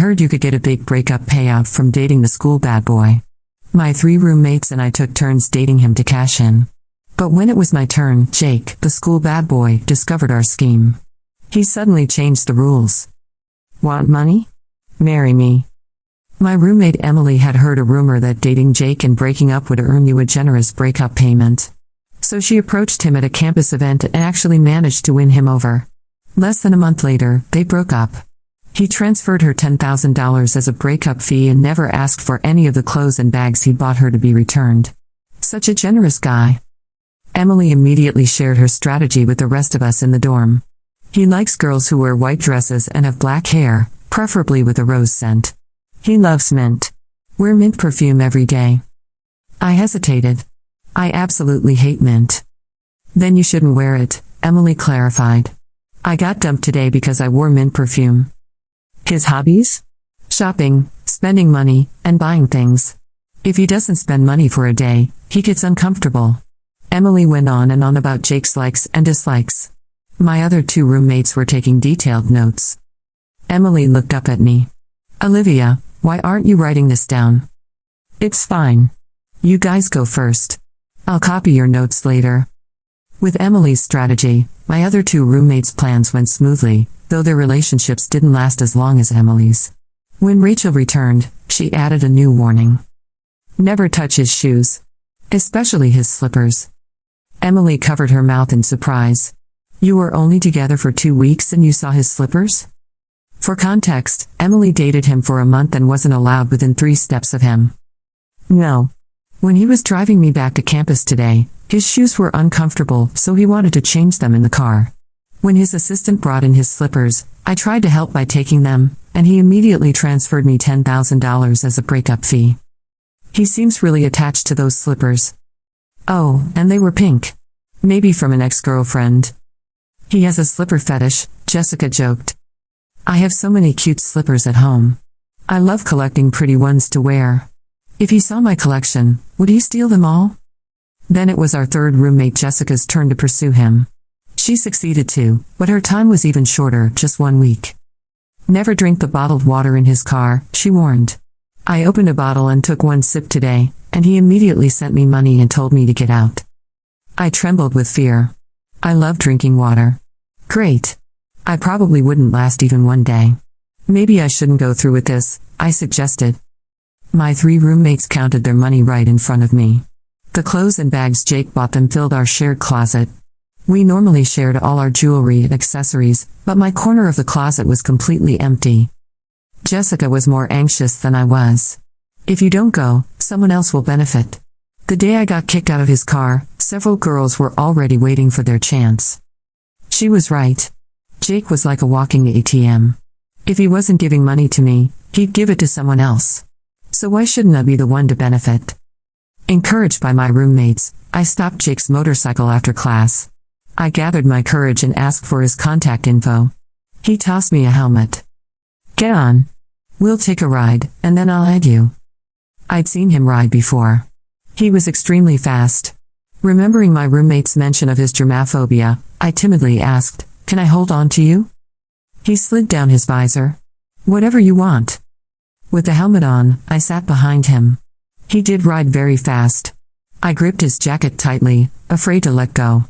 heard you could get a big breakup payout from dating the school bad boy. My 3 roommates and I took turns dating him to cash in. But when it was my turn, Jake, the school bad boy, discovered our scheme. He suddenly changed the rules. Want money? Marry me. My roommate Emily had heard a rumor that dating Jake and breaking up would earn you a generous breakup payment. So she approached him at a campus event and actually managed to win him over. Less than a month later, they broke up. He transferred her $10,000 as a breakup fee and never asked for any of the clothes and bags he bought her to be returned. Such a generous guy. Emily immediately shared her strategy with the rest of us in the dorm. He likes girls who wear white dresses and have black hair, preferably with a rose scent. He loves mint. Wear mint perfume every day. I hesitated. I absolutely hate mint. Then you shouldn't wear it, Emily clarified. I got dumped today because I wore mint perfume. His hobbies? Shopping, spending money, and buying things. If he doesn't spend money for a day, he gets uncomfortable. Emily went on and on about Jake's likes and dislikes. My other 2 roommates were taking detailed notes. Emily looked up at me. Olivia, why aren't you writing this down? It's fine. You guys go first. I'll copy your notes later. With Emily's strategy, my other 2 roommates' plans went smoothly, though their relationships didn't last as long as Emily's. When Rachel returned, she added a new warning. Never touch his shoes. Especially his slippers. Emily covered her mouth in surprise. You were only together for 2 weeks and you saw his slippers? For context, Emily dated him for a month and wasn't allowed within 3 steps of him. No. When he was driving me back to campus today, his shoes were uncomfortable, so he wanted to change them in the car. When his assistant brought in his slippers, I tried to help by taking them, and he immediately transferred me $10,000 as a breakup fee. He seems really attached to those slippers. Oh, and they were pink. Maybe from an ex-girlfriend. He has a slipper fetish, Jessica joked. I have so many cute slippers at home. I love collecting pretty ones to wear. If he saw my collection, would he steal them all? Then it was our 3rd roommate Jessica's turn to pursue him. She succeeded too, but her time was even shorter, just 1 week. Never drink the bottled water in his car, she warned. I opened a bottle and took 1 sip today, and he immediately sent me money and told me to get out. I trembled with fear. I love drinking water. Great. I probably wouldn't last even 1 day. Maybe I shouldn't go through with this, I suggested. My 3 roommates counted their money right in front of me. The clothes and bags Jake bought them filled our shared closet. We normally shared all our jewelry and accessories, but my corner of the closet was completely empty. Jessica was more anxious than I was. If you don't go, someone else will benefit. The day I got kicked out of his car, several girls were already waiting for their chance. She was right. Jake was like a walking ATM. If he wasn't giving money to me, he'd give it to someone else. So why shouldn't I be the one to benefit? Encouraged by my roommates, I stopped Jake's motorcycle after class. I gathered my courage and asked for his contact info. He tossed me a helmet. Get on. We'll take a ride, and then I'll add you. I'd seen him ride before. He was extremely fast. Remembering my roommate's mention of his germophobia, I timidly asked, Can I hold on to you? He slid down his visor. Whatever you want. With the helmet on, I sat behind him. He did ride very fast. I gripped his jacket tightly, afraid to let go.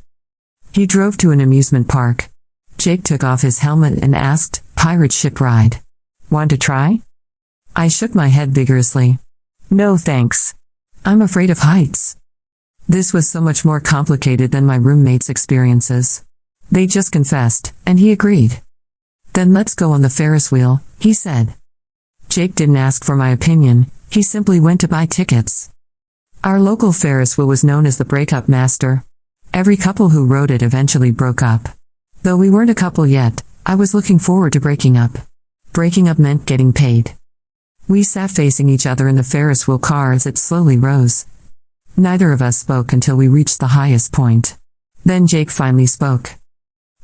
He drove to an amusement park. Jake took off his helmet and asked, Pirate ship ride. Want to try? I shook my head vigorously. No thanks. I'm afraid of heights. This was so much more complicated than my roommates' experiences. They just confessed, and he agreed. Then let's go on the Ferris wheel, he said. Jake didn't ask for my opinion, he simply went to buy tickets. Our local Ferris wheel was known as the Breakup Master. Every couple who rode it eventually broke up. Though we weren't a couple yet, I was looking forward to breaking up. Breaking up meant getting paid. We sat facing each other in the Ferris wheel car as it slowly rose. Neither of us spoke until we reached the highest point. Then Jake finally spoke.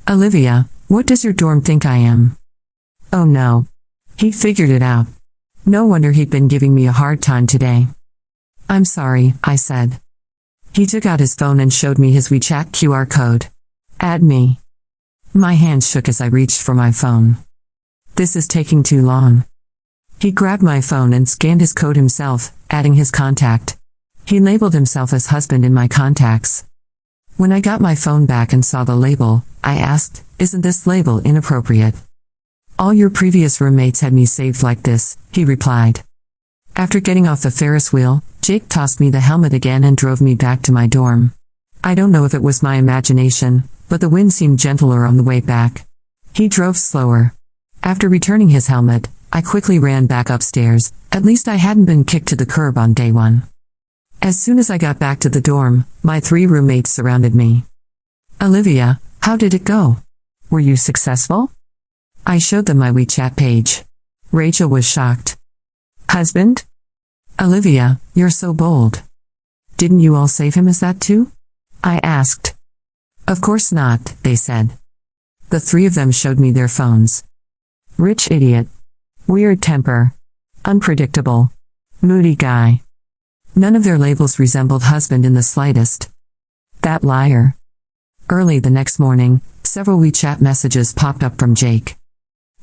Olivia, what does your dorm think I am? Oh no. He figured it out. No wonder he'd been giving me a hard time today. I'm sorry, I said. He took out his phone and showed me his WeChat QR code. Add me. My hand shook as I reached for my phone. This is taking too long. He grabbed my phone and scanned his code himself, adding his contact. He labeled himself as husband in my contacts. When I got my phone back and saw the label, I asked, "Isn't this label inappropriate?" "All your previous roommates had me saved like this," he replied. After getting off the Ferris wheel, Jake tossed me the helmet again and drove me back to my dorm. I don't know if it was my imagination, but the wind seemed gentler on the way back. He drove slower. After returning his helmet, I quickly ran back upstairs. At least I hadn't been kicked to the curb on day one. As soon as I got back to the dorm, my 3 roommates surrounded me. "Olivia, how did it go? Were you successful?" I showed them my WeChat page. Rachel was shocked. "Husband? Olivia, you're so bold. Didn't you all save him as that too?" I asked. "Of course not," they said. The 3 of them showed me their phones. Rich idiot. Weird temper. Unpredictable. Moody guy. None of their labels resembled husband in the slightest. That liar. Early the next morning, several WeChat messages popped up from Jake.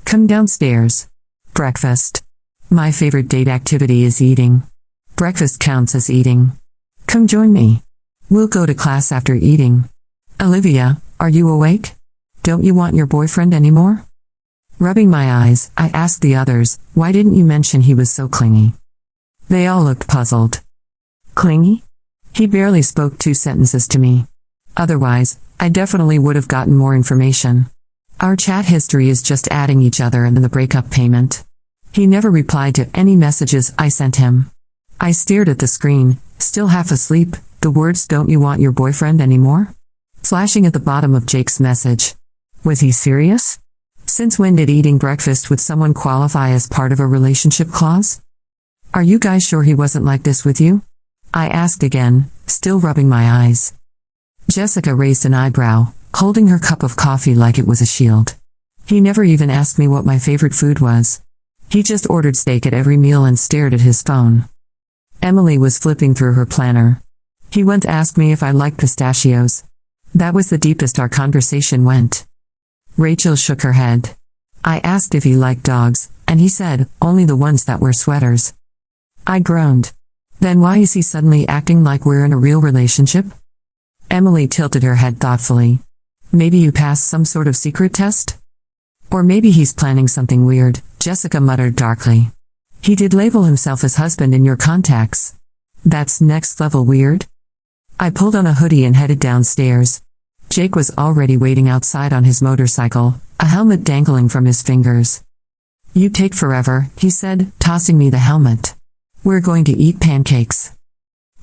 "Come downstairs. Breakfast. My favorite date activity is eating. Breakfast counts as eating. Come join me. We'll go to class after eating. Olivia, are you awake? Don't you want your boyfriend anymore?" Rubbing my eyes, I asked the others, "Why didn't you mention he was so clingy?" They all looked puzzled. Clingy? He barely spoke 2 sentences to me. Otherwise, I definitely would have gotten more information. Our chat history is just adding each other and the breakup payment. He never replied to any messages I sent him. I stared at the screen, still half asleep, the words "Don't you want your boyfriend anymore?" flashing at the bottom of Jake's message. Was he serious? Since when did eating breakfast with someone qualify as part of a relationship clause? "Are you guys sure he wasn't like this with you?" I asked again, still rubbing my eyes. Jessica raised an eyebrow, holding her cup of coffee like it was a shield. He never even asked me what my favorite food was. He just ordered steak at every meal and stared at his phone. Emily was flipping through her planner. He once asked me if I liked pistachios. That was the deepest our conversation went. Rachel shook her head. I asked if he liked dogs, and he said, only the ones that wear sweaters. I groaned. Then why is he suddenly acting like we're in a real relationship? Emily tilted her head thoughtfully. Maybe you passed some sort of secret test? Or maybe he's planning something weird, Jessica muttered darkly. He did label himself as husband in your contacts. That's next level weird. I pulled on a hoodie and headed downstairs. Jake was already waiting outside on his motorcycle, a helmet dangling from his fingers. You take forever, he said, tossing me the helmet. We're going to eat pancakes.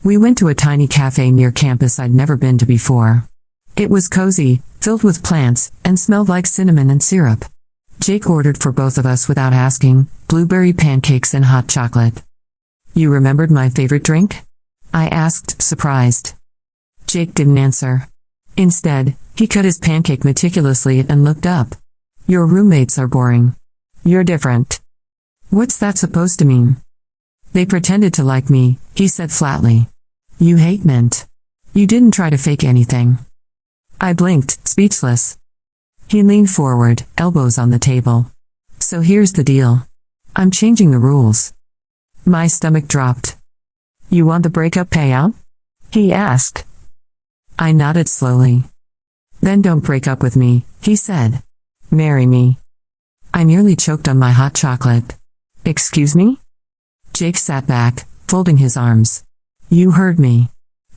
We went to a tiny cafe near campus I'd never been to before. It was cozy, filled with plants, and smelled like cinnamon and syrup. Jake ordered for both of us without asking, blueberry pancakes and hot chocolate. You remembered my favorite drink? I asked, surprised. Jake didn't answer. Instead, he cut his pancake meticulously and looked up. Your roommates are boring. You're different. What's that supposed to mean? They pretended to like me, he said flatly. You hate mint. You didn't try to fake anything. I blinked, speechless. He leaned forward, elbows on the table. So here's the deal. I'm changing the rules. My stomach dropped. You want the breakup payout? He asked. I nodded slowly. Then don't break up with me, he said. Marry me. I nearly choked on my hot chocolate. Excuse me? Jake sat back, folding his arms. You heard me.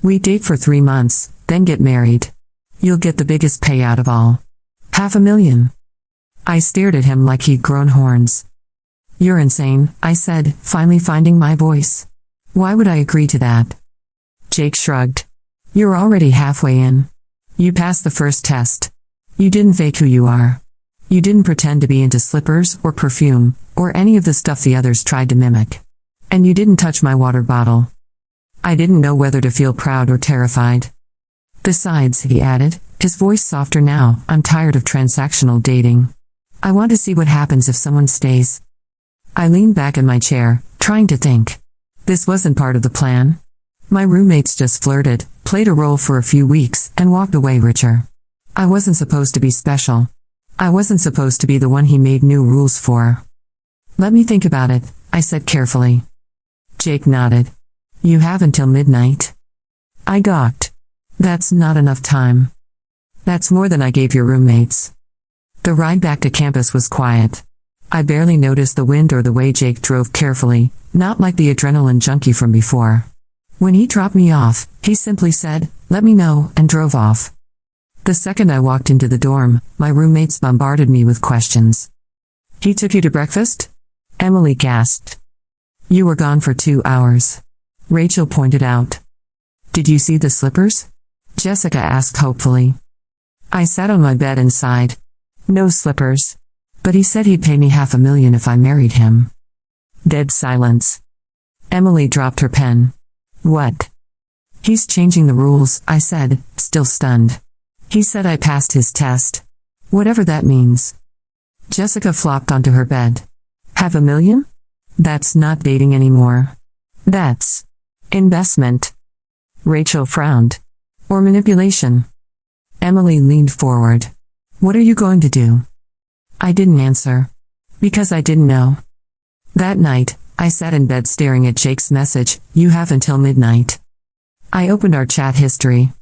We date for 3 months, then get married. You'll get the biggest payout of all. $500,000. I stared at him like he'd grown horns. You're insane, I said, finally finding my voice. Why would I agree to that? Jake shrugged. You're already halfway in. You passed the first test. You didn't fake who you are. You didn't pretend to be into slippers or perfume, or any of the stuff the others tried to mimic. And you didn't touch my water bottle. I didn't know whether to feel proud or terrified. Besides, he added, his voice softer now, I'm tired of transactional dating. I want to see what happens if someone stays. I leaned back in my chair, trying to think. This wasn't part of the plan. My roommates just flirted, played a role for a few weeks, and walked away richer. I wasn't supposed to be special. I wasn't supposed to be the one he made new rules for. Let me think about it, I I said carefully. Jake nodded. You have until midnight. I gawked. That's not enough time. That's more than I gave your roommates. The ride back to campus was quiet. I barely noticed the wind or the way Jake drove carefully, not like the adrenaline junkie from before. When he dropped me off, he simply said, "Let me know," and drove off. The second I walked into the dorm, my roommates bombarded me with questions. He took you to breakfast? Emily gasped. You were gone for 2 hours. Rachel pointed out. Did you see the slippers? Jessica asked hopefully. I sat on my bed and sighed. No slippers. But he said he'd pay me $500,000 if I married him. Dead silence. Emily dropped her pen. What? He's changing the rules, I said, still stunned. He said I passed his test. Whatever that means. Jessica flopped onto her bed. $500,000? That's not dating anymore. That's investment. Rachel frowned. Or manipulation. Emily leaned forward. What are you going to do? I didn't answer. Because I didn't know. That night, I sat in bed staring at Jake's message, "You have until midnight." I opened our chat history.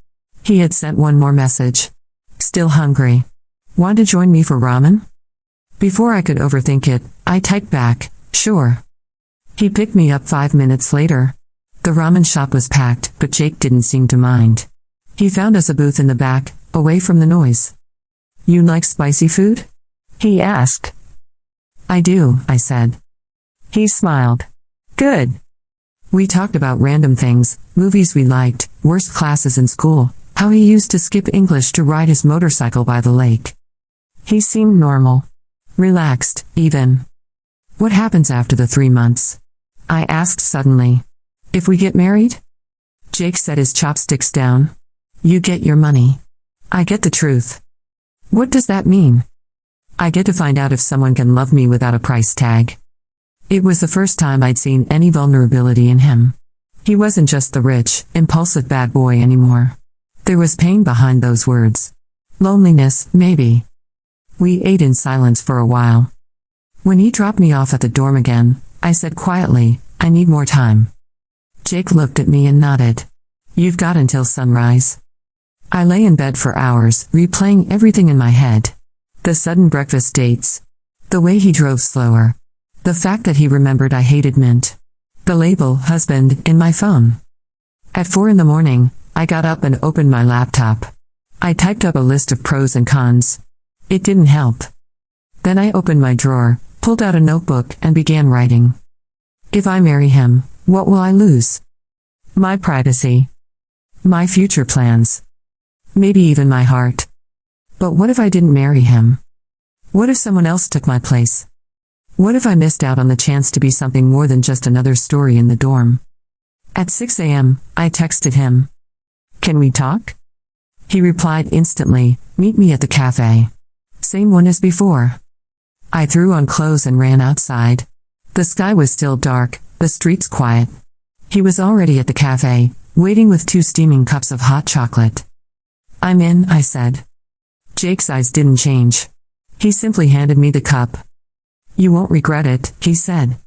He had sent one more message. Still hungry. Want to join me for ramen? Before I could overthink it, I typed back, sure. He picked me up 5 minutes later. The ramen shop was packed, but Jake didn't seem to mind. He found us a booth in the back, away from the noise. You like spicy food? He asked. I do, I said. He smiled. Good. We talked about random things, movies we liked, worst classes in school, how he used to skip English to ride his motorcycle by the lake. He seemed normal. Relaxed, even. What happens after the 3 months? I asked suddenly. If we get married? Jake set his chopsticks down. You get your money. I get the truth. What does that mean? I get to find out if someone can love me without a price tag. It was the first time I'd seen any vulnerability in him. He wasn't just the rich, impulsive bad boy anymore. There was pain behind those words. Loneliness, maybe. We ate in silence for a while. When he dropped me off at the dorm again, I said quietly, I need more time. Jake looked at me and nodded. You've got until sunrise. I lay in bed for hours, replaying everything in my head. The sudden breakfast dates. The way he drove slower. The fact that he remembered I hated mint. The label, husband, in my phone. At 4 in the morning, I got up and opened my laptop. I typed up a list of pros and cons. It didn't help. Then I opened my drawer, pulled out a notebook, and began writing. If I marry him, what will I lose? My privacy. My future plans. Maybe even my heart. But what if I didn't marry him? What if someone else took my place? What if I missed out on the chance to be something more than just another story in the dorm? At 6 a.m., I texted him. Can we talk? He replied instantly, meet me at the cafe. Same one as before. I threw on clothes and ran outside. The sky was still dark, the streets quiet. He was already at the cafe, waiting with 2 steaming cups of hot chocolate. I'm in, I said. Jake's eyes didn't change. He simply handed me the cup. You won't regret it, he said.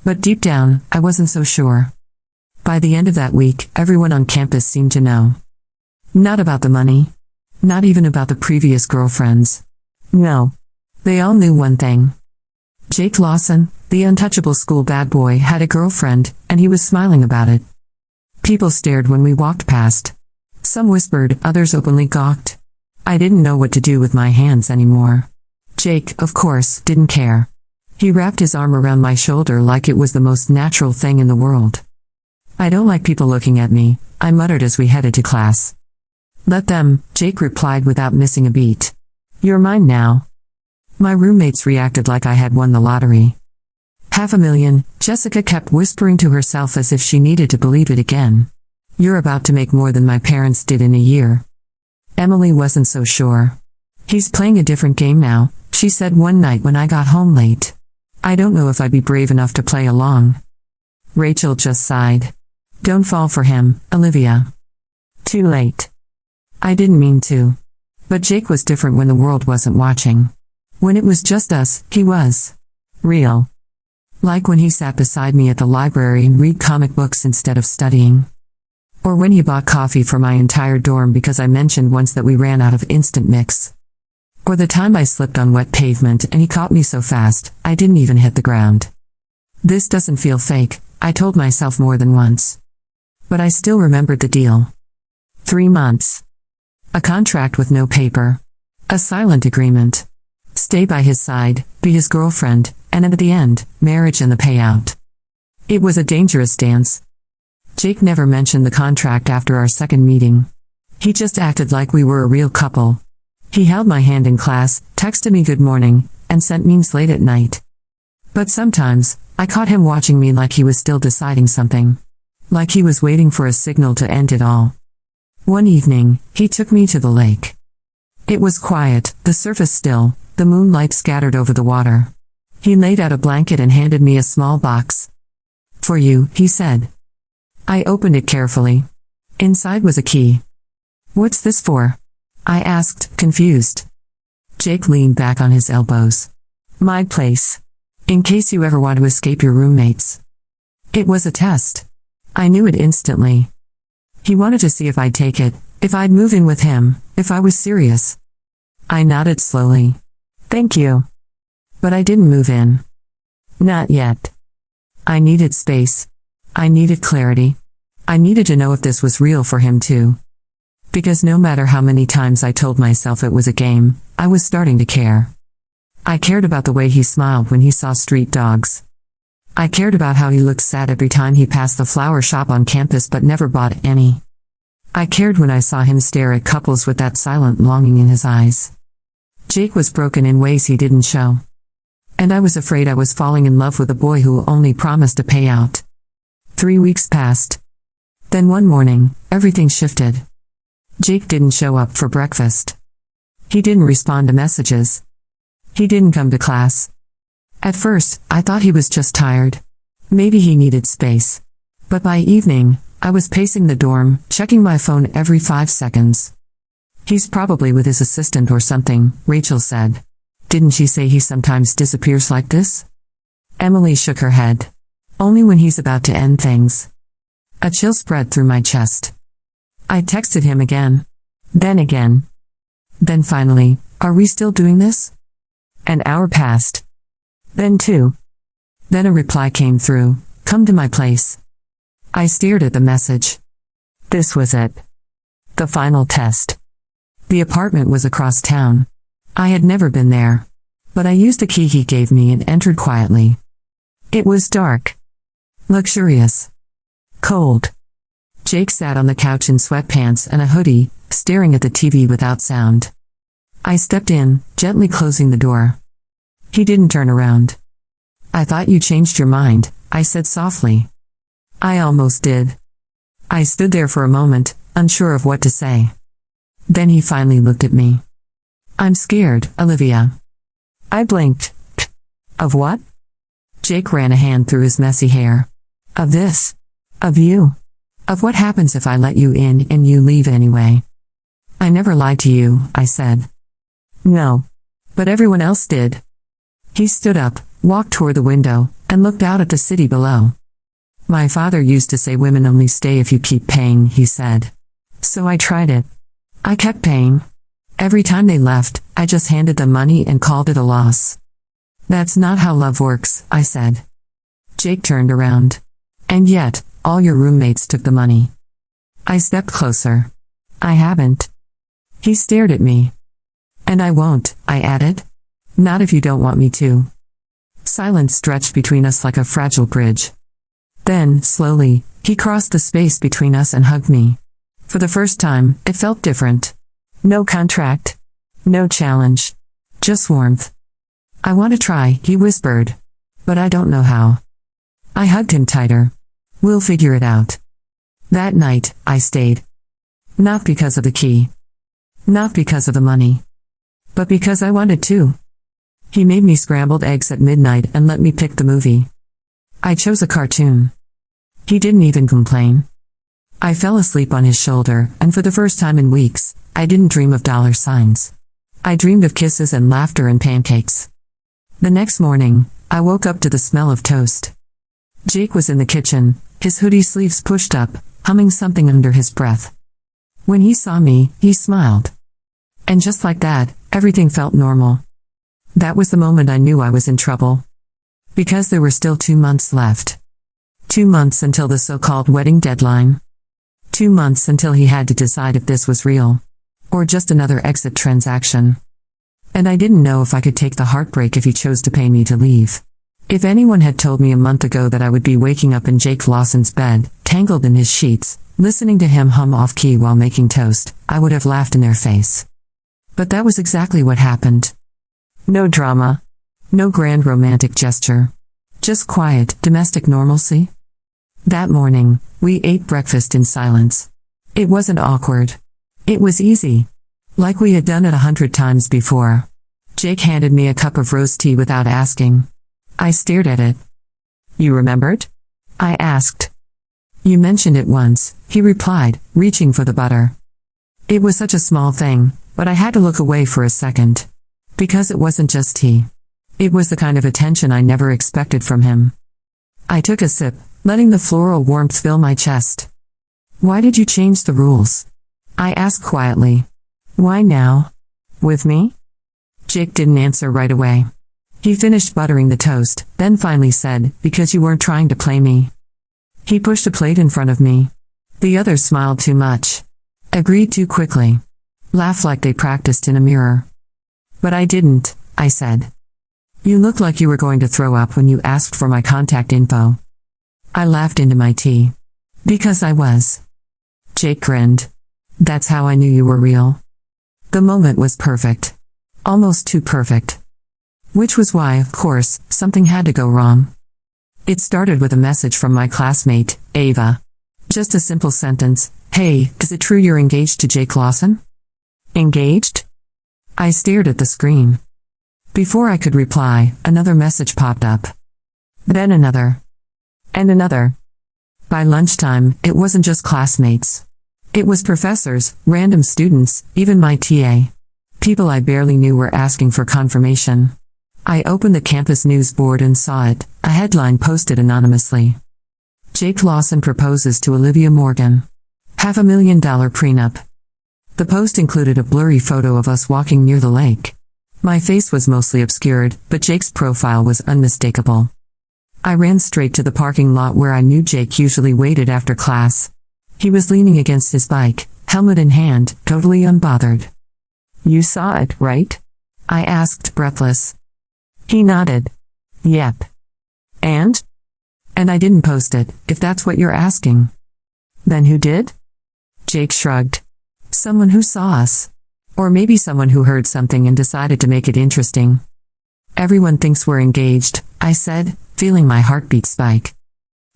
But deep down, I wasn't so sure. By the end of that week, everyone on campus seemed to know. Not about the money. Not even about the previous girlfriends. No. They all knew one thing. Jake Lawson, the untouchable school bad boy, had a girlfriend, and he was smiling about it. People stared when we walked past. Some whispered, others openly gawked. I didn't know what to do with my hands anymore. Jake, of course, didn't care. He wrapped his arm around my shoulder like it was the most natural thing in the world. I don't like people looking at me, I muttered as we headed to class. Let them, Jake replied without missing a beat. You're mine now. My roommates reacted like I had won the lottery. $500,000, Jessica kept whispering to herself as if she needed to believe it again. You're about to make more than my parents did in a year. Emily wasn't so sure. He's playing a different game now, she said one night when I got home late. I don't know if I'd be brave enough to play along. Rachel just sighed. Don't fall for him, Olivia. Too late. I didn't mean to. But Jake was different when the world wasn't watching. When it was just us, he was real. Like when he sat beside me at the library and read comic books instead of studying. Or when he bought coffee for my entire dorm because I mentioned once that we ran out of instant mix. Or the time I slipped on wet pavement and he caught me so fast, I didn't even hit the ground. This doesn't feel fake, I told myself more than once. But I still remembered the deal. 3 months. A contract with no paper. A silent agreement. Stay by his side, be his girlfriend, and at the end, marriage and the payout. It was a dangerous dance. Jake never mentioned the contract after our second meeting. He just acted like we were a real couple. He held my hand in class, texted me good morning, and sent memes late at night. But sometimes, I caught him watching me like he was still deciding something. Like he was waiting for a signal to end it all. One evening, he took me to the lake. It was quiet, the surface still, the moonlight scattered over the water. He laid out a blanket and handed me a small box. "For you," he said. I opened it carefully. Inside was a key. "What's this for?" I asked, confused. Jake leaned back on his elbows. "My place. In case you ever want to escape your roommates." It was a test. I knew it instantly. He wanted to see if I'd take it, if I'd move in with him, if I was serious. I nodded slowly. "Thank you." But I didn't move in. Not yet. I needed space. I needed clarity. I needed to know if this was real for him too. Because no matter how many times I told myself it was a game, I was starting to care. I cared about the way he smiled when he saw street dogs. I cared about how he looked sad every time he passed the flower shop on campus but never bought any. I cared when I saw him stare at couples with that silent longing in his eyes. Jake was broken in ways he didn't show. And I was afraid I was falling in love with a boy who only promised a payout. 3 weeks passed. Then one morning, everything shifted. Jake didn't show up for breakfast. He didn't respond to messages. He didn't come to class. At first, I thought he was just tired. Maybe he needed space. But by evening, I was pacing the dorm, checking my phone every 5 seconds. "He's probably with his assistant or something," Rachel said. "Didn't she say he sometimes disappears like this?" Emily shook her head. "Only when he's about to end things." A chill spread through my chest. I texted him again. Then again. Then finally, "Are we still doing this?" An hour passed. Then 2. Then a reply came through, "Come to my place." I stared at the message. This was it. The final test. The apartment was across town. I had never been there. But I used a key he gave me and entered quietly. It was dark. Luxurious. Cold. Jake sat on the couch in sweatpants and a hoodie, staring at the TV without sound. I stepped in, gently closing the door. He didn't turn around. "I thought you changed your mind," I said softly. I almost did. I stood there for a moment, unsure of what to say. Then he finally looked at me. "I'm scared, Olivia." I blinked. "Of what?" Jake ran a hand through his messy hair. "Of this. Of you. Of what happens if I let you in and you leave anyway." "I never lied to you," I said. "No. But everyone else did." He stood up, walked toward the window, and looked out at the city below. "My father used to say women only stay if you keep paying," he said. So I tried it. I kept paying. Every time they left, I just handed them money and called it a loss. "That's not how love works," I said. Jake turned around. "And yet, all your roommates took the money." I stepped closer. "I haven't." He stared at me. "And I won't," I added. "Not if you don't want me to." Silence stretched between us like a fragile bridge. Then, slowly, he crossed the space between us and hugged me. For the first time, it felt different. No contract. No challenge. Just warmth. "I want to try," he whispered. "But I don't know how." I hugged him tighter. "We'll figure it out." That night, I stayed. Not because of the key. Not because of the money. But because I wanted to. He made me scrambled eggs at midnight and let me pick the movie. I chose a cartoon. He didn't even complain. I fell asleep on his shoulder, and for the first time in weeks, I didn't dream of $. I dreamed of kisses and laughter and pancakes. The next morning, I woke up to the smell of toast. Jake was in the kitchen, his hoodie sleeves pushed up, humming something under his breath. When he saw me, he smiled. And just like that, everything felt normal. That was the moment I knew I was in trouble. Because there were still 2 months left. 2 months until the so-called wedding deadline. 2 months until he had to decide if this was real. Or just another exit transaction. And I didn't know if I could take the heartbreak if he chose to pay me to leave. If anyone had told me a month ago that I would be waking up in Jake Lawson's bed, tangled in his sheets, listening to him hum off-key while making toast, I would have laughed in their face. But that was exactly what happened. No drama. No grand romantic gesture. Just quiet, domestic normalcy. That morning, we ate breakfast in silence. It wasn't awkward. It was easy. Like we had done it 100 times before. Jake handed me a cup of rose tea without asking. I stared at it. You remembered? I asked. You mentioned it once, he replied, reaching for the butter. It was such a small thing, but I had to look away for a second. Because it wasn't just tea. It was the kind of attention I never expected from him. I took a sip, letting the floral warmth fill my chest. Why did you change the rules? I asked quietly. Why now? With me? Jake didn't answer right away. He finished buttering the toast, then finally said, because you weren't trying to play me. He pushed a plate in front of me. The others smiled too much. Agreed too quickly. Laughed like they practiced in a mirror. But I didn't, I said. You looked like you were going to throw up when you asked for my contact info. I laughed into my tea. Because I was. Jake grinned. That's how I knew you were real. The moment was perfect. Almost too perfect. Which was why, of course, something had to go wrong. It started with a message from my classmate, Ava. Just a simple sentence, hey, is it true you're engaged to Jake Lawson? Engaged? I stared at the screen. Before I could reply, another message popped up. Then another. And another. By lunchtime, it wasn't just classmates. It was professors, random students, even my TA. People I barely knew were asking for confirmation. I opened the campus news board and saw it, a headline posted anonymously. Jake Lawson proposes to Olivia Morgan. $500,000 prenup. The post included a blurry photo of us walking near the lake. My face was mostly obscured, but Jake's profile was unmistakable. I ran straight to the parking lot where I knew Jake usually waited after class. He was leaning against his bike, helmet in hand, totally unbothered. You saw it, right? I asked, breathless. He nodded. Yep. And? And I didn't post it, if that's what you're asking. Then who did? Jake shrugged. Someone who saw us. Or maybe someone who heard something and decided to make it interesting. Everyone thinks we're engaged, I said, feeling my heartbeat spike.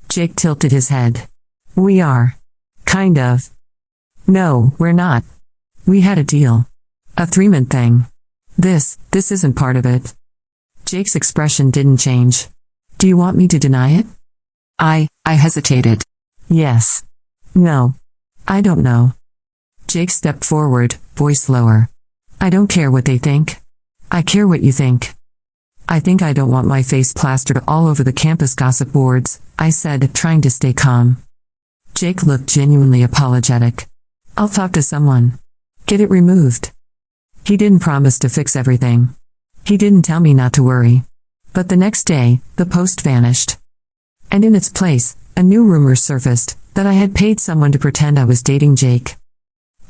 Jake tilted his head. We are. Kind of. No, we're not. We had a deal. A 3-month thing. This isn't part of it. Jake's expression didn't change. Do you want me to deny it? I hesitated. Yes. No. I don't know. Jake stepped forward, voice lower. I don't care what they think. I care what you think. I think I don't want my face plastered all over the campus gossip boards, I said, trying to stay calm. Jake looked genuinely apologetic. I'll talk to someone. Get it removed. He didn't promise to fix everything. He didn't tell me not to worry. But the next day, the post vanished. And in its place, a new rumor surfaced, that I had paid someone to pretend I was dating Jake.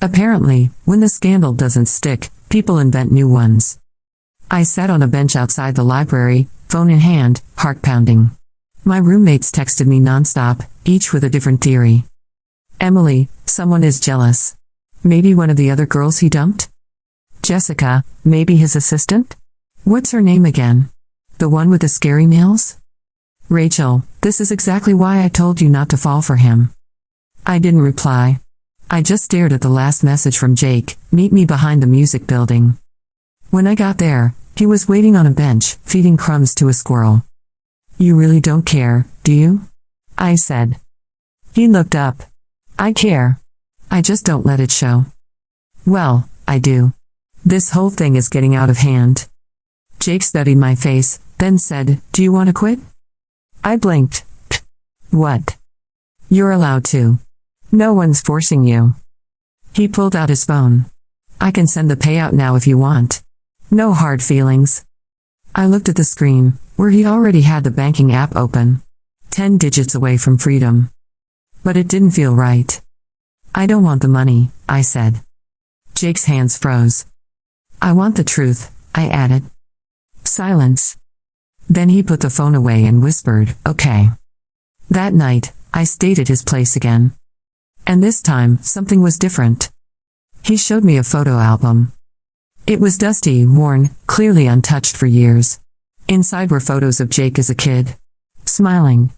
Apparently, when the scandal doesn't stick, people invent new ones. I sat on a bench outside the library, phone in hand, heart pounding. My roommates texted me nonstop, each with a different theory. Emily, someone is jealous. Maybe one of the other girls he dumped? Jessica, maybe his assistant? What's her name again? The one with the scary nails? Rachel, this is exactly why I told you not to fall for him. I didn't reply. I just stared at the last message from Jake, meet me behind the music building. When I got there, he was waiting on a bench, feeding crumbs to a squirrel. You really don't care, do you? I said. He looked up. I care. I just don't let it show. Well, I do. This whole thing is getting out of hand. Jake studied my face, then said, "Do you want to quit?" I blinked. What? You're allowed to. No one's forcing you. He pulled out his phone. I can send the payout now if you want. No hard feelings. I looked at the screen, where he already had the banking app open. 10 digits away from freedom. But it didn't feel right. I don't want the money, I said. Jake's hands froze. I want the truth, I added. Silence. Then he put the phone away and whispered, "Okay." That night, I stayed at his place again. And this time, something was different. He showed me a photo album. It was dusty, worn, clearly untouched for years. Inside were photos of Jake as a kid. Smiling.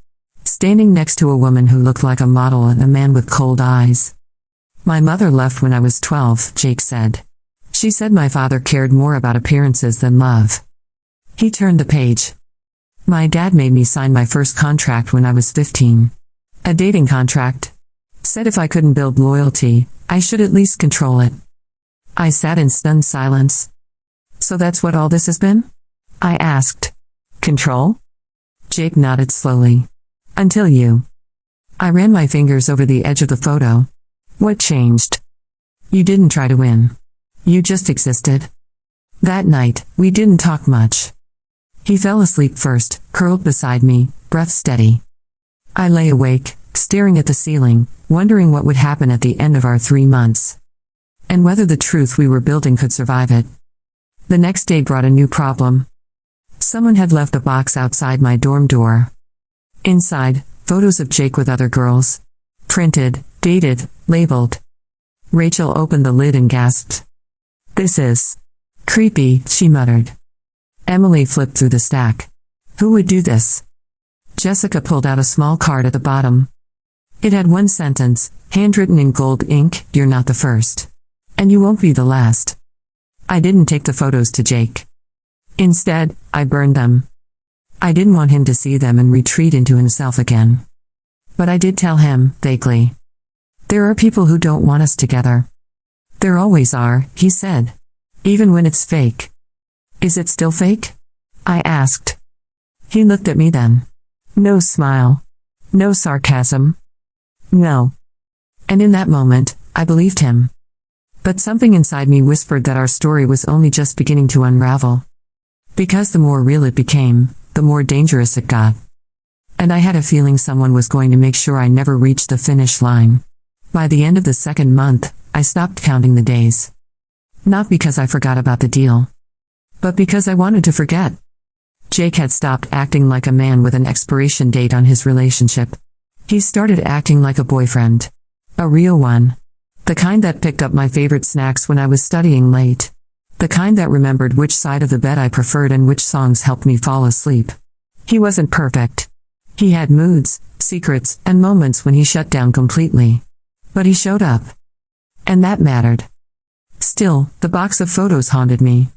Standing next to a woman who looked like a model and a man with cold eyes. "My mother left when I was 12, Jake said. She said my father cared more about appearances than love. He turned the page. My dad made me sign my first contract when I was 15. A dating contract. Said if I couldn't build loyalty, I should at least control it. I sat in stunned silence. So that's what all this has been? I asked. Control? Jake nodded slowly. Until you. I ran my fingers over the edge of the photo. What changed? You didn't try to win. You just existed. That night, we didn't talk much. He fell asleep first, curled beside me, breath steady. I lay awake, staring at the ceiling, wondering what would happen at the end of our 3 months. And whether the truth we were building could survive it. The next day brought a new problem. Someone had left a box outside my dorm door. Inside, photos of Jake with other girls. Printed, dated, labeled. Rachel opened the lid and gasped. "This is creepy," she muttered. Emily flipped through the stack. Who would do this? Jessica pulled out a small card at the bottom. It had one sentence, handwritten in gold ink, "You're not the first. And you won't be the last." I didn't take the photos to Jake. Instead, I burned them. I didn't want him to see them and retreat into himself again. But I did tell him, vaguely. There are people who don't want us together. There always are, he said. Even when it's fake. Is it still fake? I asked. He looked at me then. No smile. No sarcasm. No. And in that moment, I believed him. But something inside me whispered that our story was only just beginning to unravel. Because the more real it became, the more dangerous it got. And I had a feeling someone was going to make sure I never reached the finish line. By the end of the second month, I stopped counting the days. Not because I forgot about the deal. But because I wanted to forget. Jake had stopped acting like a man with an expiration date on his relationship. He started acting like a boyfriend. A real one. The kind that picked up my favorite snacks when I was studying late. The kind that remembered which side of the bed I preferred and which songs helped me fall asleep. He wasn't perfect. He had moods, secrets, and moments when he shut down completely. But he showed up. And that mattered. Still, the box of photos haunted me.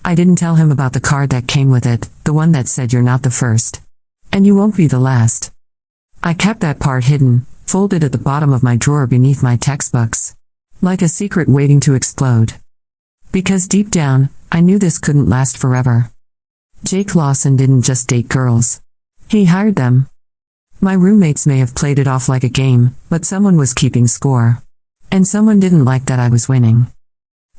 I didn't tell him about the card that came with it, the one that said "You're not the first. And you won't be the last." I kept that part hidden, folded at the bottom of my drawer beneath my textbooks. Like a secret waiting to explode. Because deep down, I knew this couldn't last forever. Jake Lawson didn't just date girls. He hired them. My roommates may have played it off like a game, but someone was keeping score. And someone didn't like that I was winning.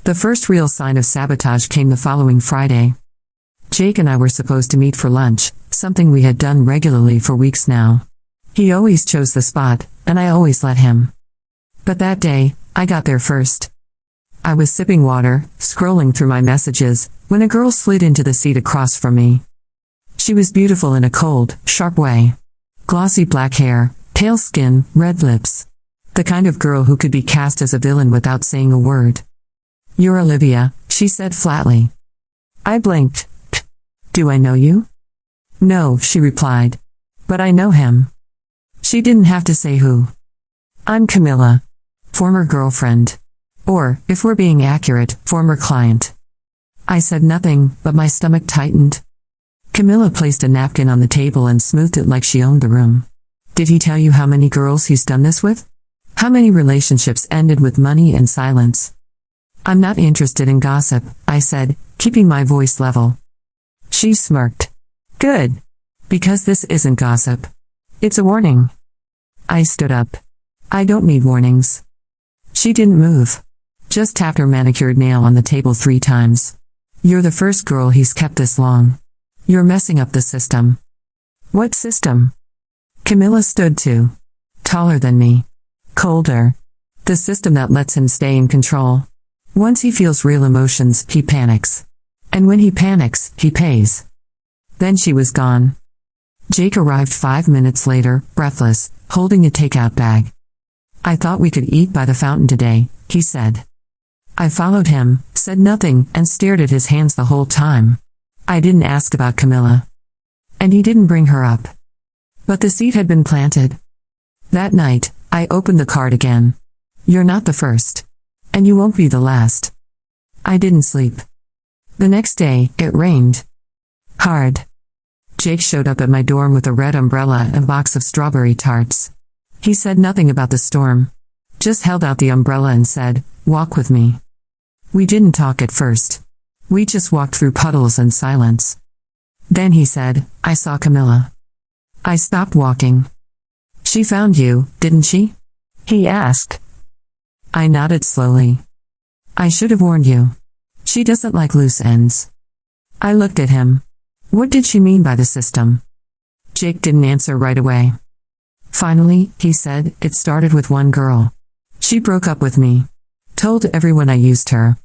The first real sign of sabotage came the following Friday. Jake and I were supposed to meet for lunch, something we had done regularly for weeks now. He always chose the spot, and I always let him. But that day, I got there first. I was sipping water, scrolling through my messages, when a girl slid into the seat across from me. She was beautiful in a cold, sharp way. Glossy black hair, pale skin, red lips. The kind of girl who could be cast as a villain without saying a word. "You're Olivia," she said flatly. I blinked. "Do I know you?" "No," she replied. "But I know him." She didn't have to say who. "I'm Camilla. Former girlfriend. Or, if we're being accurate, former client." I said nothing, but my stomach tightened. Camilla placed a napkin on the table and smoothed it like she owned the room. "Did he tell you how many girls he's done this with? How many relationships ended with money and silence?" "I'm not interested in gossip," I said, keeping my voice level. She smirked. Good. Because this isn't gossip. It's a warning. I stood up. I don't need warnings. She didn't move. Just tapped her manicured nail on the table 3 times. You're the first girl he's kept this long. You're messing up the system. What system? Camilla stood too. Taller than me. Colder. The system that lets him stay in control. Once he feels real emotions, he panics. And when he panics, he pays. Then she was gone. Jake arrived 5 minutes later, breathless, holding a takeout bag. I thought we could eat by the fountain today, he said. I followed him, said nothing, and stared at his hands the whole time. I didn't ask about Camilla. And he didn't bring her up. But the seed had been planted. That night, I opened the card again. You're not the first. And you won't be the last. I didn't sleep. The next day, it rained. Hard. Jake showed up at my dorm with a red umbrella and a box of strawberry tarts. He said nothing about the storm. Just held out the umbrella and said, "Walk with me." We didn't talk at first. We just walked through puddles and silence. Then he said, "I saw Camilla." I stopped walking. "She found you, didn't she?" he asked. I nodded slowly. "I should have warned you. She doesn't like loose ends." I looked at him. What did she mean by the system? Jake didn't answer right away. Finally, he said, "It started with one girl. She broke up with me. Told everyone I used her.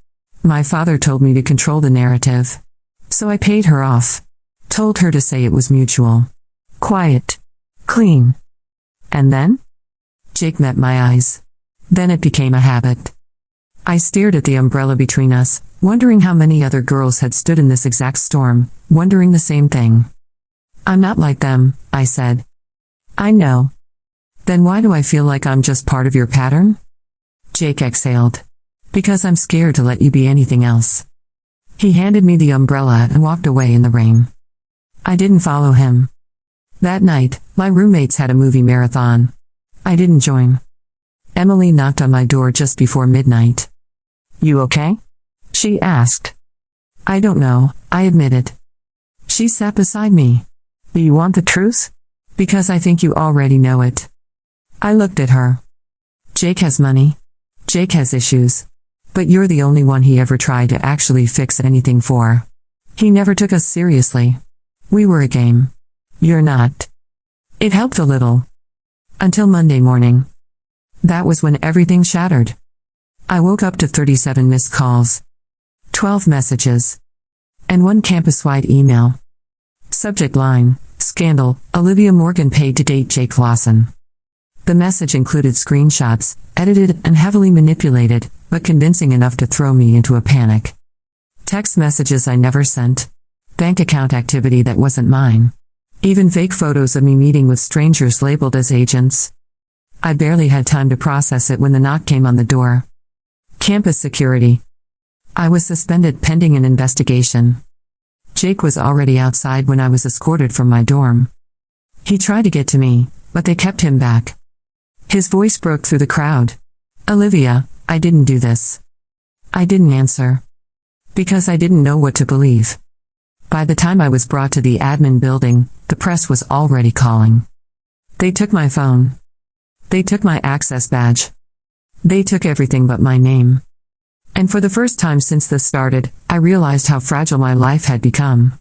My father told me to control the narrative. So I paid her off. Told her to say it was mutual. Quiet. Clean. And then?" Jake met my eyes. Then it became a habit. I stared at the umbrella between us, wondering how many other girls had stood in this exact storm, wondering the same thing. "I'm not like them," I said. "I know. Then why do I feel like I'm just part of your pattern?" Jake exhaled. "Because I'm scared to let you be anything else." He handed me the umbrella and walked away in the rain. I didn't follow him. That night, my roommates had a movie marathon. I didn't join. Emily knocked on my door just before midnight. "You okay?" she asked. "I don't know," I admitted. She sat beside me. "Do you want the truth? Because I think you already know it." I looked at her. "Jake has money. Jake has issues. But you're the only one he ever tried to actually fix anything for. He never took us seriously. We were a game. You're not." It helped a little. Until Monday morning. That was when everything shattered. I woke up to 37 missed calls. 12 messages. And 1 campus-wide email. Subject line, "Scandal, Olivia Morgan paid to date Jake Lawson." The message included screenshots, edited and heavily manipulated, but convincing enough to throw me into a panic. Text messages I never sent. Bank account activity that wasn't mine. Even fake photos of me meeting with strangers labeled as agents. I barely had time to process it when the knock came on the door. Campus security. I was suspended pending an investigation. Jake was already outside when I was escorted from my dorm. He tried to get to me, but they kept him back. His voice broke through the crowd. "Olivia, I didn't do this." I didn't answer. Because I didn't know what to believe. By the time I was brought to the admin building, the press was already calling. They took my phone. They took my access badge. They took everything but my name. And for the first time since this started, I realized how fragile my life had become.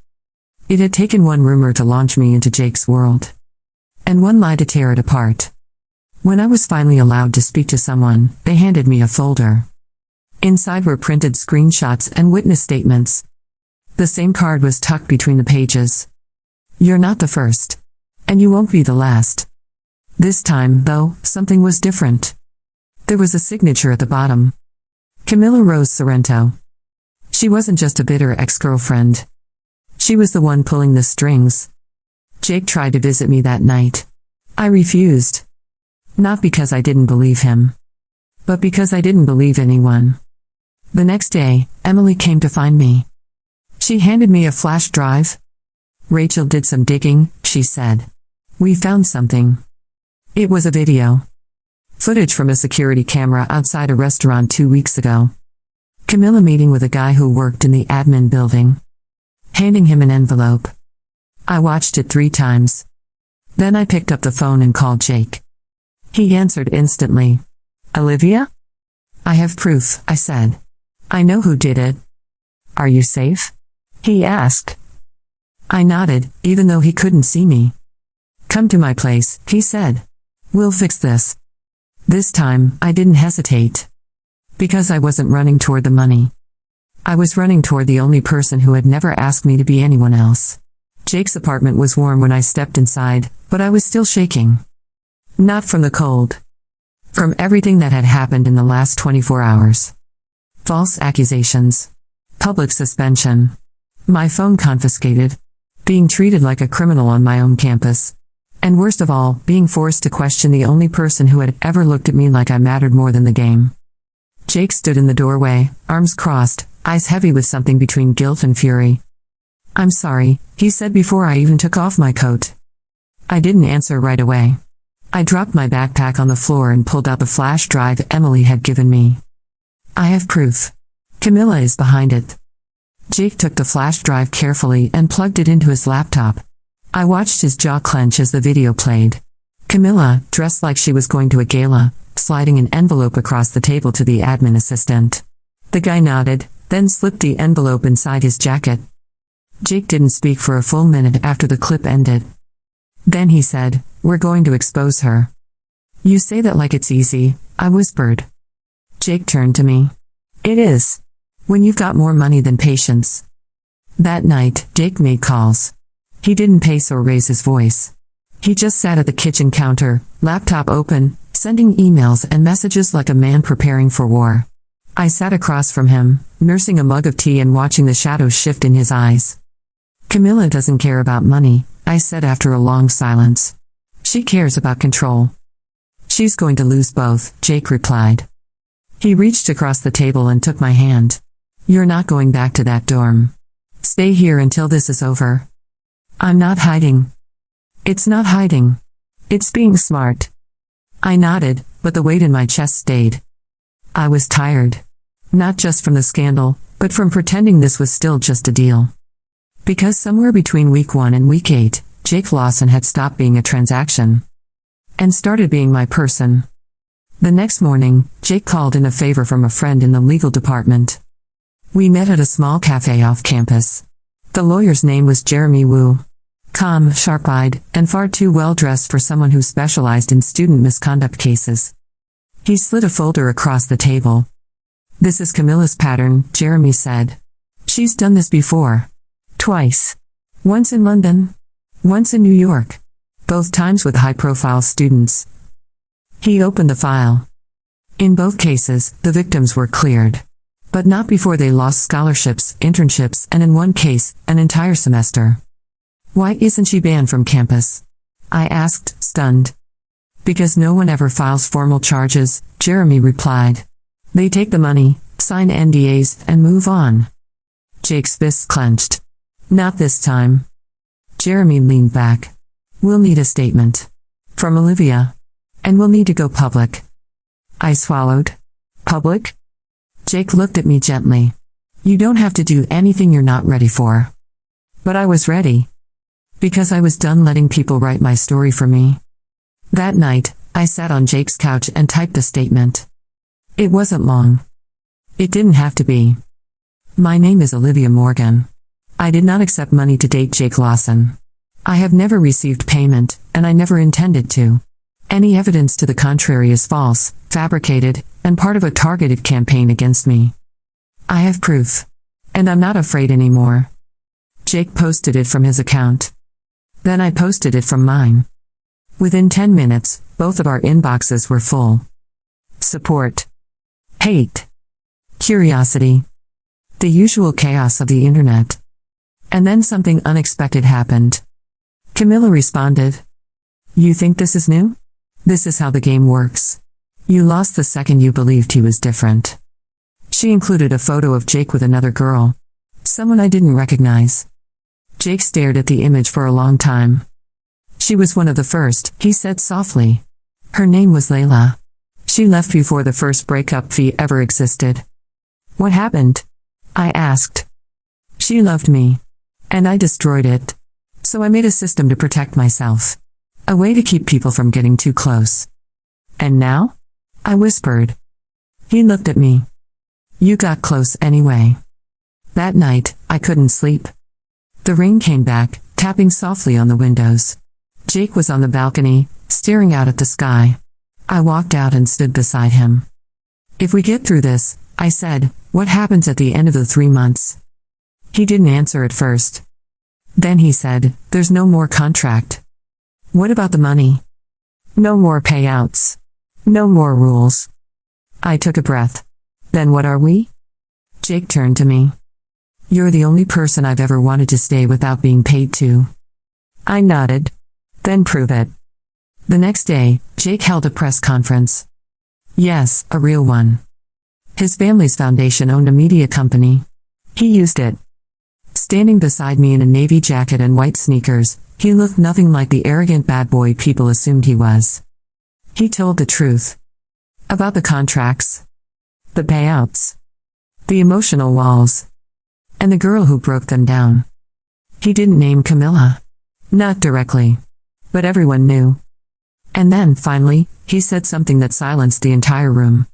It had taken one rumor to launch me into Jake's world. And one lie to tear it apart. When I was finally allowed to speak to someone, they handed me a folder. Inside were printed screenshots and witness statements. The same card was tucked between the pages. "You're not the first. And you won't be the last." This time, though, something was different. There was a signature at the bottom. Camilla Rose Sorrento. She wasn't just a bitter ex-girlfriend. She was the one pulling the strings. Jake tried to visit me that night. I refused. Not because I didn't believe him. But because I didn't believe anyone. The next day, Emily came to find me. She handed me a flash drive. "Rachel did some digging," she said. "We found something." It was a video. Footage from a security camera outside a restaurant 2 weeks ago. Camilla meeting with a guy who worked in the admin building. Handing him an envelope. I watched it 3 times. Then I picked up the phone and called Jake. He answered instantly. Olivia? I have proof, I said. I know who did it. Are you safe? He asked. I nodded, even though he couldn't see me. Come to my place, he said. We'll fix this. This time, I didn't hesitate. Because I wasn't running toward the money. I was running toward the only person who had never asked me to be anyone else. Jake's apartment was warm when I stepped inside, but I was still shaking. Not from the cold. From everything that had happened in the last 24 hours. False accusations. Public suspension. My phone confiscated. Being treated like a criminal on my own campus. And worst of all, being forced to question the only person who had ever looked at me like I mattered more than the game. Jake stood in the doorway, arms crossed, eyes heavy with something between guilt and fury. I'm sorry, he said before I even took off my coat. I didn't answer right away. I dropped my backpack on the floor and pulled out the flash drive Emily had given me. I have proof. Camilla is behind it. Jake took the flash drive carefully and plugged it into his laptop. I watched his jaw clench as the video played. Camilla, dressed like she was going to a gala, sliding an envelope across the table to the admin assistant. The guy nodded, then slipped the envelope inside his jacket. Jake didn't speak for a full minute after the clip ended. Then he said, "We're going to expose her." "You say that like it's easy," I whispered. Jake turned to me. "It is. When you've got more money than patience." That night, Jake made calls. He didn't pace or raise his voice. He just sat at the kitchen counter, laptop open, sending emails and messages like a man preparing for war. I sat across from him, nursing a mug of tea and watching the shadows shift in his eyes. "Camilla doesn't care about money," I said after a long silence. "She cares about control." "She's going to lose both," Jake replied. He reached across the table and took my hand. "You're not going back to that dorm. Stay here until this is over." "I'm not hiding." "It's not hiding. It's being smart." I nodded, but the weight in my chest stayed. I was tired. Not just from the scandal, but from pretending this was still just a deal. Because somewhere between week 1 and week 8, Jake Lawson had stopped being a transaction. And started being my person. The next morning, Jake called in a favor from a friend in the legal department. We met at a small cafe off campus. The lawyer's name was Jeremy Wu. Calm, sharp-eyed, and far too well-dressed for someone who specialized in student misconduct cases. He slid a folder across the table. "This is Camilla's pattern," Jeremy said. "She's done this before. Twice. Once in London. Once in New York. Both times with high-profile students." He opened the file. In both cases, the victims were cleared. But not before they lost scholarships, internships, and in one case, an entire semester. "Why isn't she banned from campus?" I asked, stunned. "Because no one ever files formal charges," Jeremy replied. "They take the money, sign NDAs, and move on." Jake's fists clenched. "Not this time." Jeremy leaned back. "We'll need a statement. From Olivia. And we'll need to go public." I swallowed. "Public?" Jake looked at me gently. "You don't have to do anything you're not ready for." But I was ready. Because I was done letting people write my story for me. That night, I sat on Jake's couch and typed the statement. It wasn't long. It didn't have to be. "My name is Olivia Morgan. I did not accept money to date Jake Lawson. I have never received payment, and I never intended to. Any evidence to the contrary is false, fabricated, and part of a targeted campaign against me. I have proof. And I'm not afraid anymore." Jake posted it from his account. Then I posted it from mine. Within 10 minutes, both of our inboxes were full. Support. Hate. Curiosity. The usual chaos of the internet. And then something unexpected happened. Camilla responded. "You think this is new? This is how the game works. You lost the second you believed he was different." She included a photo of Jake with another girl. Someone I didn't recognize. Jake stared at the image for a long time. "She was one of the first," he said softly. "Her name was Layla. She left before the first breakup fee ever existed." "What happened?" I asked. "She loved me. And I destroyed it. So I made a system to protect myself. A way to keep people from getting too close. And now? I whispered. He looked at me. You got close anyway. That night, I couldn't sleep. The rain came back, tapping softly on the windows. Jake was on the balcony, staring out at the sky. I walked out and stood beside him. If we get through this, I said, what happens at the end of the 3 months? He didn't answer at first. Then he said, there's no more contract. What about the money? No more payouts. No more rules. I took a breath. Then what are we? Jake turned to me. You're the only person I've ever wanted to stay without being paid to. I nodded. Then prove it. The next day, Jake held a press conference. Yes, a real one. His family's foundation owned a media company. He used it. Standing beside me in a navy jacket and white sneakers, he looked nothing like the arrogant bad boy people assumed he was. He told the truth. About the contracts. The payouts. The emotional walls. And the girl who broke them down. He didn't name Camilla. Not directly. But everyone knew. And then, finally, he said something that silenced the entire room.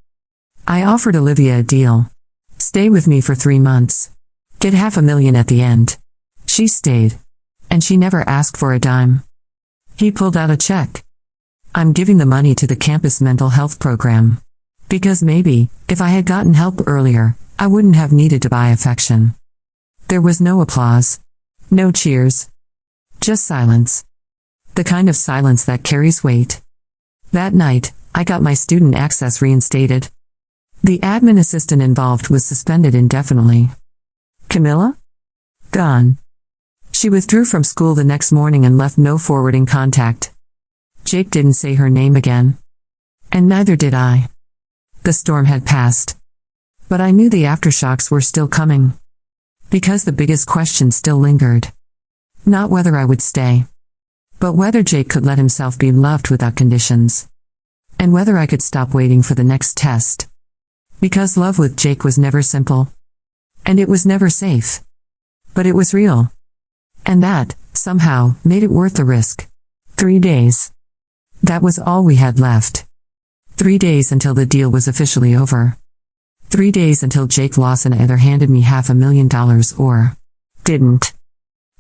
I offered Olivia a deal. Stay with me for 3 months. Get $500,000 at the end. She stayed. And she never asked for a dime. He pulled out a check. I'm giving the money to the campus mental health program. Because maybe, if I had gotten help earlier, I wouldn't have needed to buy affection. There was no applause. No cheers. Just silence. The kind of silence that carries weight. That night, I got my student access reinstated. The admin assistant involved was suspended indefinitely. Camilla? Gone. She withdrew from school the next morning and left no forwarding contact. Jake didn't say her name again. And neither did I. The storm had passed. But I knew the aftershocks were still coming. Because the biggest question still lingered. Not whether I would stay. But whether Jake could let himself be loved without conditions. And whether I could stop waiting for the next test. Because love with Jake was never simple. And it was never safe. But it was real. And that, somehow, made it worth the risk. 3 days. That was all we had left. 3 days until the deal was officially over. 3 days until Jake Lawson either handed me $500,000 or didn't.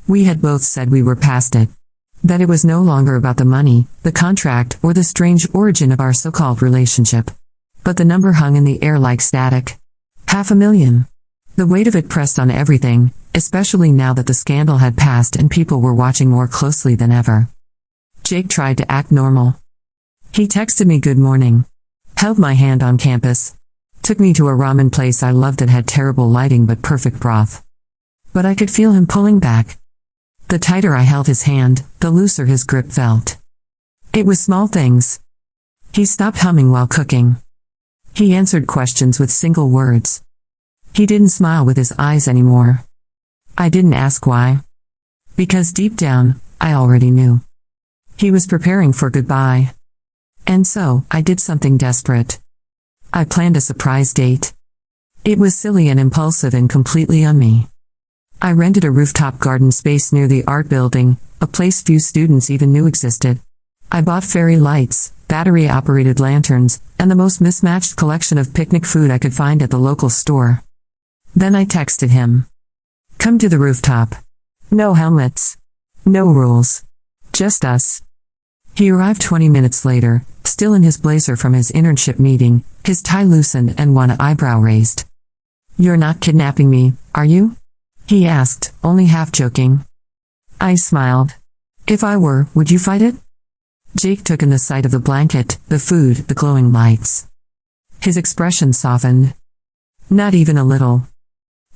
We had both said we were past it. That it was no longer about the money, the contract, or the strange origin of our so-called relationship. But the number hung in the air like static. $500,000. The weight of it pressed on everything, especially now that the scandal had passed and people were watching more closely than ever. Jake tried to act normal. He texted me good morning. Held my hand on campus. Took me to a ramen place I loved that had terrible lighting but perfect broth. But I could feel him pulling back. The tighter I held his hand, the looser his grip felt. It was small things. He stopped humming while cooking. He answered questions with single words. He didn't smile with his eyes anymore. I didn't ask why. Because deep down, I already knew. He was preparing for goodbye. And so, I did something desperate. I planned a surprise date. It was silly and impulsive and completely on me. I rented a rooftop garden space near the art building, a place few students even knew existed. I bought fairy lights, battery-operated lanterns, and the most mismatched collection of picnic food I could find at the local store. Then I texted him. Come to the rooftop. No helmets. No rules. Just us. He arrived 20 minutes later, still in his blazer from his internship meeting, his tie loosened and one eyebrow raised. You're not kidnapping me, are you? He asked, only half joking. I smiled. If I were, would you fight it? Jake took in the sight of the blanket, the food, the glowing lights. His expression softened. Not even a little.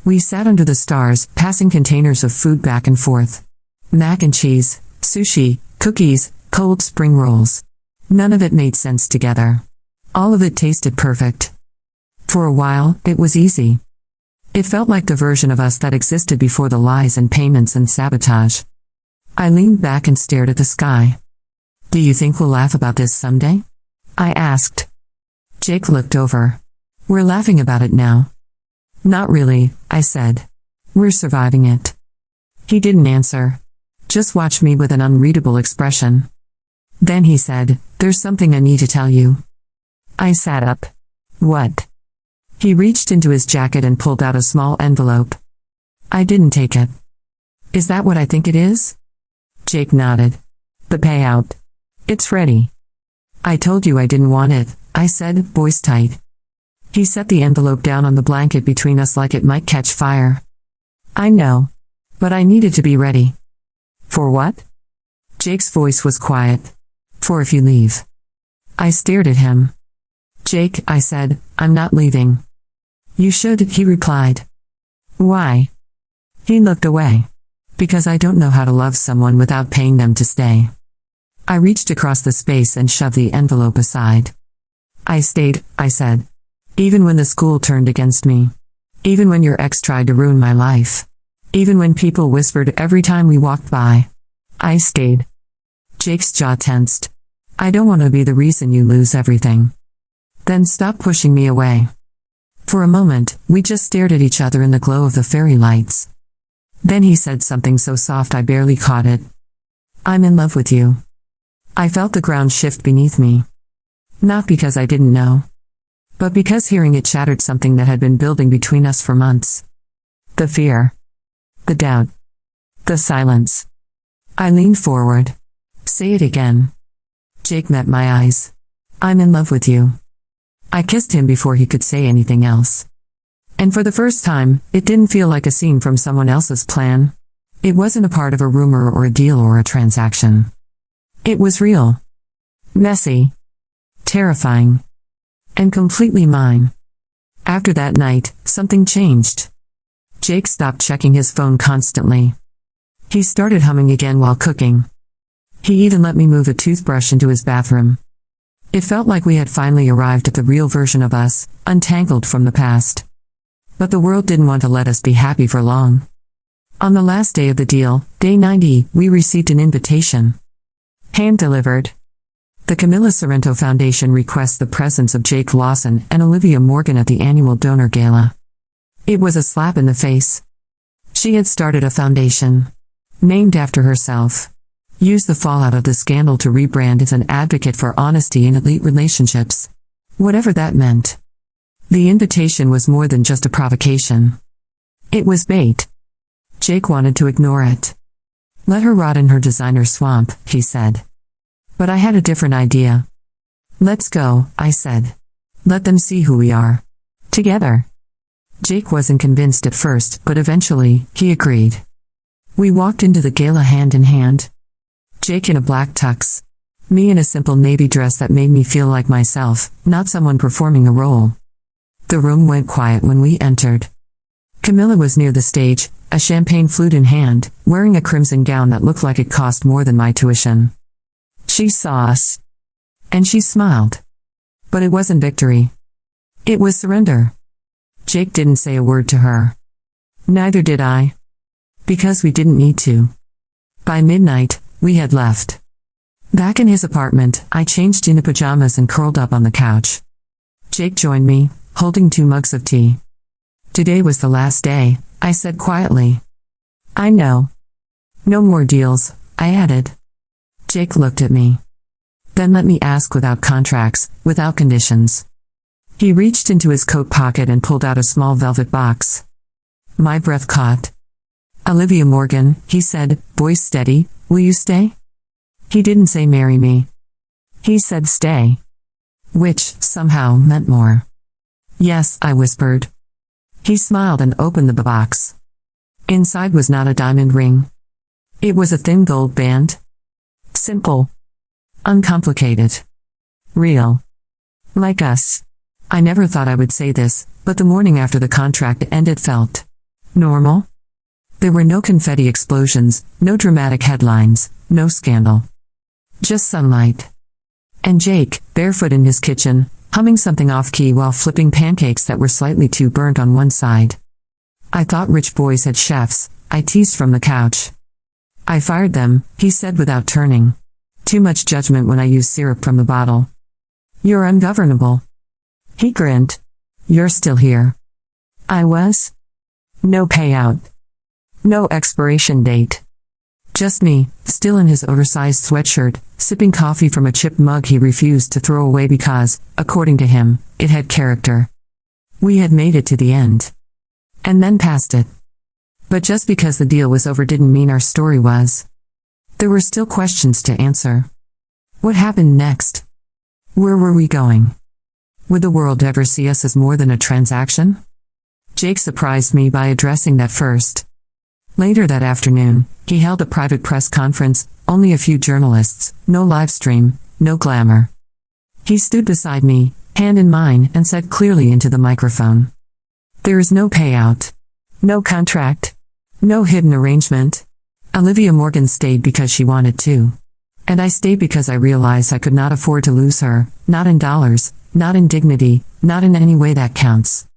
We sat under the stars, passing containers of food back and forth. Mac and cheese, sushi, cookies, cold spring rolls. None of it made sense together. All of it tasted perfect. For a while, it was easy. It felt like the version of us that existed before the lies and payments and sabotage. I leaned back and stared at the sky. Do you think we'll laugh about this someday? I asked. Jake looked over. We're laughing about it now. Not really, I said. We're surviving it. He didn't answer. just watched me with an unreadable expression. Then he said, "There's something I need to tell you." I sat up. "What?" He reached into his jacket and pulled out a small envelope. I didn't take it. "Is that what I think it is?" Jake nodded. "The payout. It's ready." "I told you I didn't want it," I said, voice tight. He set the envelope down on the blanket between us like it might catch fire. "I know. But I needed to be ready." "For what?" Jake's voice was quiet. "For if you leave." I stared at him. "Jake," I said, "I'm not leaving." "You should," he replied. "Why?" He looked away. "Because I don't know how to love someone without paying them to stay." I reached across the space and shoved the envelope aside. "I stayed," I said. "Even when the school turned against me. Even when your ex tried to ruin my life. Even when people whispered every time we walked by. I stayed." Jake's jaw tensed. "I don't want to be the reason you lose everything." "Then stop pushing me away." For a moment, we just stared at each other in the glow of the fairy lights. Then he said something so soft I barely caught it. "I'm in love with you." I felt the ground shift beneath me. Not because I didn't know, but because hearing it shattered something that had been building between us for months. The fear. The doubt. The silence. I leaned forward. "Say it again." Jake met my eyes. "I'm in love with you." I kissed him before he could say anything else. And for the first time, it didn't feel like a scene from someone else's plan. It wasn't a part of a rumor or a deal or a transaction. It was real. Messy. Terrifying. And completely mine. After that night, something changed. Jake stopped checking his phone constantly. He started humming again while cooking. He even let me move a toothbrush into his bathroom. It felt like we had finally arrived at the real version of us, untangled from the past. But the world didn't want to let us be happy for long. On the last day of the deal, day 90, we received an invitation. Hand-delivered. The Camilla Sorrento Foundation requests the presence of Jake Lawson and Olivia Morgan at the annual donor gala. It was a slap in the face. She had started a foundation. Named after herself. Used the fallout of the scandal to rebrand as an advocate for honesty in elite relationships. Whatever that meant. The invitation was more than just a provocation. It was bait. Jake wanted to ignore it. Let her rot in her designer swamp, he said. But I had a different idea. Let's go, I said. Let them see who we are. Together. Jake wasn't convinced at first, but eventually, he agreed. We walked into the gala hand in hand. Jake in a black tux. Me in a simple navy dress that made me feel like myself, not someone performing a role. The room went quiet when we entered. Camilla was near the stage, a champagne flute in hand, wearing a crimson gown that looked like it cost more than my tuition. She saw us. And she smiled. But it wasn't victory. It was surrender. Jake didn't say a word to her. Neither did I. Because we didn't need to. By midnight, we had left. Back in his apartment, I changed into pajamas and curled up on the couch. Jake joined me, holding 2 mugs of tea. Today was the last day, I said quietly. I know. No more deals, I added. Jake looked at me. Then let me ask without contracts, without conditions. He reached into his coat pocket and pulled out a small velvet box. My breath caught. Olivia Morgan, he said, voice steady, will you stay? He didn't say marry me. He said stay. Which, somehow, meant more. Yes, I whispered. He smiled and opened the box. Inside was not a diamond ring. It was a thin gold band. Simple. Uncomplicated. Real. Like us. I never thought I would say this, but the morning after the contract ended felt normal. There were no confetti explosions, no dramatic headlines, no scandal. Just sunlight. And Jake, barefoot in his kitchen, humming something off-key while flipping pancakes that were slightly too burnt on one side. I thought rich boys had chefs, I teased from the couch. I fired them, he said without turning. Too much judgment when I use syrup from the bottle. You're ungovernable. He grinned. You're still here. I was. No payout. No expiration date. Just me, still in his oversized sweatshirt, sipping coffee from a chipped mug he refused to throw away because, according to him, it had character. We had made it to the end. And then past it. But just because the deal was over didn't mean our story was. There were still questions to answer. What happened next? Where were we going? Would the world ever see us as more than a transaction? Jake surprised me by addressing that first. Later that afternoon, he held a private press conference, only a few journalists, no live stream, no glamour. He stood beside me, hand in mine, and said clearly into the microphone. There is no payout. No contract. No hidden arrangement. Olivia Morgan stayed because she wanted to. And I stayed because I realized I could not afford to lose her, not in dollars, not in dignity, not in any way that counts.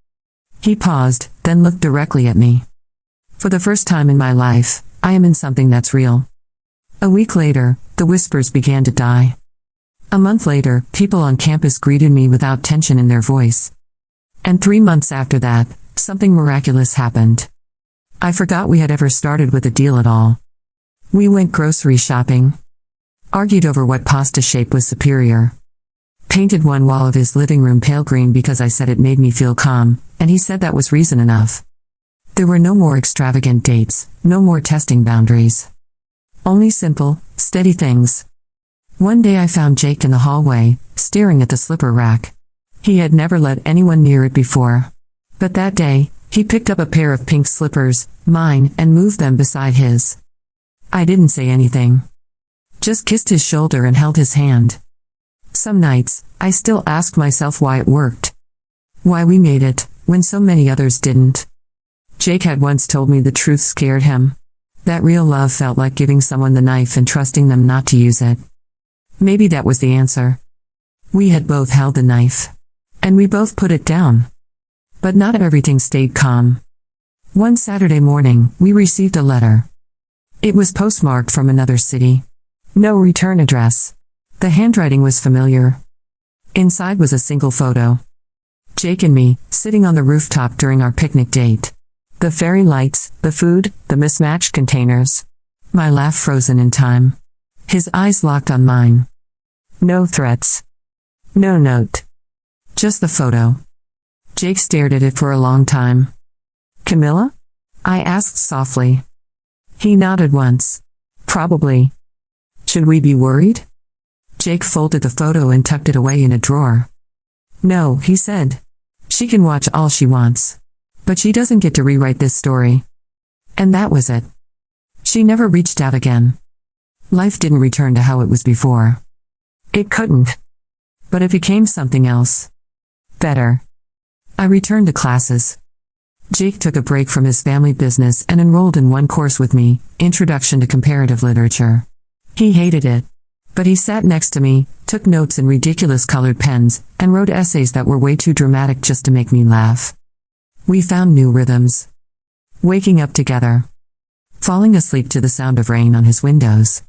He paused, then looked directly at me. For the first time in my life, I am in something that's real. A week later, the whispers began to die. A month later, people on campus greeted me without tension in their voice. And 3 months after that, something miraculous happened. I forgot we had ever started with a deal at all. We went grocery shopping. Argued over what pasta shape was superior. Painted one wall of his living room pale green because I said it made me feel calm, and he said that was reason enough. There were no more extravagant dates, no more testing boundaries. Only simple, steady things. One day I found Jake in the hallway, staring at the slipper rack. He had never let anyone near it before. But that day, he picked up a pair of pink slippers, mine, and moved them beside his. I didn't say anything. Just kissed his shoulder and held his hand. Some nights, I still ask myself why it worked. Why we made it, when so many others didn't. Jake had once told me the truth scared him. That real love felt like giving someone the knife and trusting them not to use it. Maybe that was the answer. We had both held the knife. And we both put it down. But not everything stayed calm. One Saturday morning, we received a letter. It was postmarked from another city. No return address. The handwriting was familiar. Inside was a single photo. Jake and me, sitting on the rooftop during our picnic date. The fairy lights, the food, the mismatched containers. My laugh frozen in time. His eyes locked on mine. No threats. No note. Just the photo. Jake stared at it for a long time. Camilla? I asked softly. He nodded once. Probably. Should we be worried? Jake folded the photo and tucked it away in a drawer. No, he said. She can watch all she wants. But she doesn't get to rewrite this story. And that was it. She never reached out again. Life didn't return to how it was before. It couldn't. But it became something else. Better. I returned to classes. Jake took a break from his family business and enrolled in one course with me, Introduction to Comparative Literature. He hated it. But he sat next to me, took notes in ridiculous colored pens, and wrote essays that were way too dramatic just to make me laugh. We found new rhythms. Waking up together. Falling asleep to the sound of rain on his windows.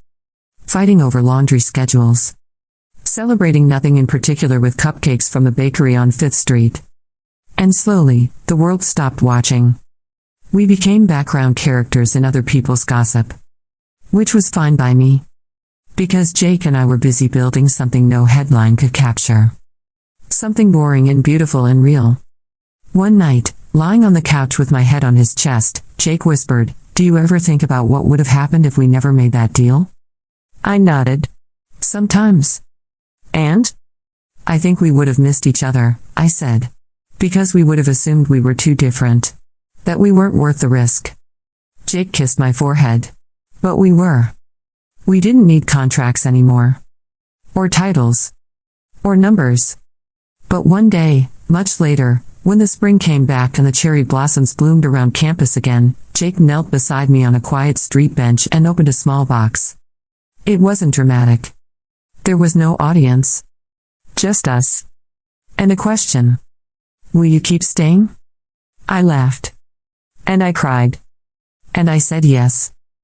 Fighting over laundry schedules. Celebrating nothing in particular with cupcakes from the bakery on 5th Street. And slowly, the world stopped watching. We became background characters in other people's gossip. Which was fine by me. Because Jake and I were busy building something no headline could capture. Something boring and beautiful and real. One night, lying on the couch with my head on his chest, Jake whispered, "Do you ever think about what would have happened if we never made that deal?" I nodded. Sometimes. And? I think we would have missed each other, I said. Because we would have assumed we were too different. That we weren't worth the risk. Jake kissed my forehead. But we were. We didn't need contracts anymore. Or titles. Or numbers. But one day, much later, when the spring came back and the cherry blossoms bloomed around campus again, Jake knelt beside me on a quiet street bench and opened a small box. It wasn't dramatic. There was no audience. Just us. And a question. Will you keep staying? I laughed. And I cried. And I said yes.